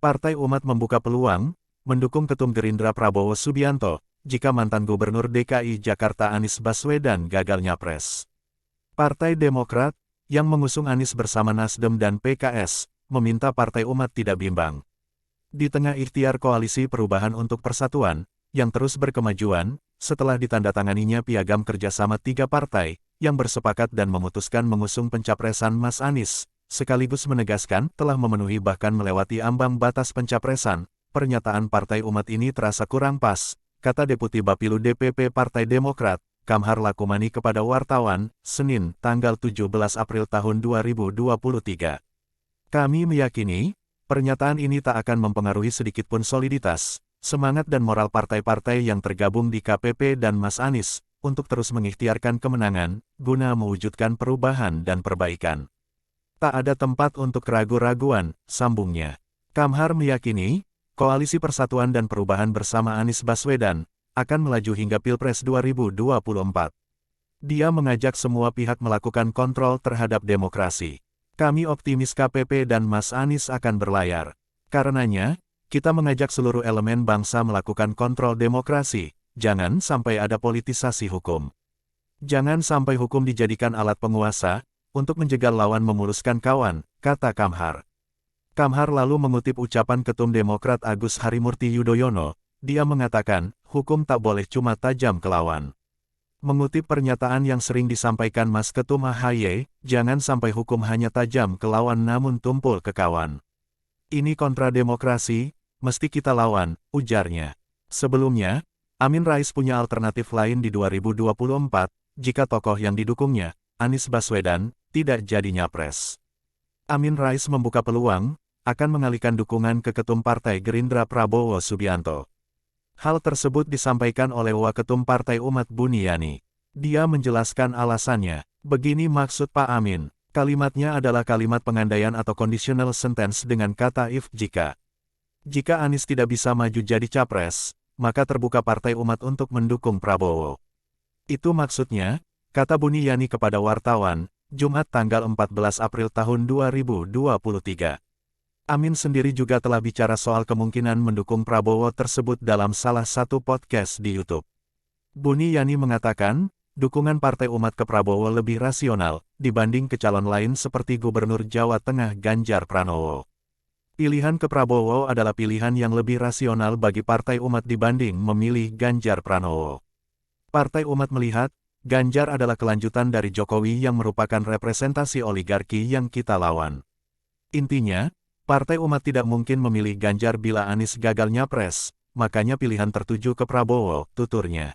Partai Umat membuka peluang, mendukung Ketum Gerindra Prabowo Subianto, jika mantan Gubernur DKI Jakarta Anies Baswedan gagal nyapres. Partai Demokrat, yang mengusung Anies bersama Nasdem dan PKS, meminta Partai Umat tidak bimbang. Di tengah ikhtiar Koalisi Perubahan untuk Persatuan, yang terus berkemajuan, setelah ditandatanganinya piagam kerjasama 3 partai, yang bersepakat dan memutuskan mengusung pencapresan Mas Anies, sekaligus menegaskan telah memenuhi bahkan melewati ambang batas pencapresan, pernyataan Partai Umat ini terasa kurang pas, kata Deputi Bapilu DPP Partai Demokrat, Kamhar Lakumani kepada wartawan, Senin, tanggal 17 April tahun 2023. Kami meyakini, pernyataan ini tak akan mempengaruhi sedikitpun soliditas, semangat dan moral partai-partai yang tergabung di KPP dan Mas Anies, untuk terus mengikhtiarkan kemenangan, guna mewujudkan perubahan dan perbaikan. Tak ada tempat untuk keraguan-raguan, sambungnya. Kamhar meyakini, Koalisi Persatuan dan Perubahan bersama Anies Baswedan, akan melaju hingga Pilpres 2024. Dia mengajak semua pihak melakukan kontrol terhadap demokrasi. Kami optimis KPP dan Mas Anies akan berlayar. Karenanya, kita mengajak seluruh elemen bangsa melakukan kontrol demokrasi, jangan sampai ada politisasi hukum. Jangan sampai hukum dijadikan alat penguasa, untuk menjegal lawan memuluskan kawan, kata Kamhar. Kamhar lalu mengutip ucapan Ketum Demokrat Agus Harimurti Yudhoyono, dia mengatakan, hukum tak boleh cuma tajam ke lawan. Mengutip pernyataan yang sering disampaikan Mas Ketum AHY, jangan sampai hukum hanya tajam ke lawan namun tumpul ke kawan. Ini kontra demokrasi, mesti kita lawan, ujarnya. Sebelumnya, Amin Rais punya alternatif lain di 2024, jika tokoh yang didukungnya, Anies Baswedan, tidak jadi nyapres. Amin Rais membuka peluang, akan mengalihkan dukungan ke Ketum Partai Gerindra Prabowo Subianto. Hal tersebut disampaikan oleh Waketum Partai Umat Buniyani. Dia menjelaskan alasannya, begini maksud Pak Amin, kalimatnya adalah kalimat pengandaian atau conditional sentence dengan kata if jika. Jika Anies tidak bisa maju jadi capres, maka terbuka Partai Umat untuk mendukung Prabowo. Itu maksudnya, kata Buniyani kepada wartawan, Jumat tanggal 14 April tahun 2023. Amin sendiri juga telah bicara soal kemungkinan mendukung Prabowo tersebut dalam salah satu podcast di YouTube. Buniyani mengatakan, dukungan Partai Umat ke Prabowo lebih rasional, dibanding ke calon lain seperti Gubernur Jawa Tengah Ganjar Pranowo. Pilihan ke Prabowo adalah pilihan yang lebih rasional bagi Partai Umat dibanding memilih Ganjar Pranowo. Partai Umat melihat, Ganjar adalah kelanjutan dari Jokowi yang merupakan representasi oligarki yang kita lawan. Intinya, Partai Umat tidak mungkin memilih Ganjar bila Anies gagal nyapres, makanya pilihan tertuju ke Prabowo, tuturnya.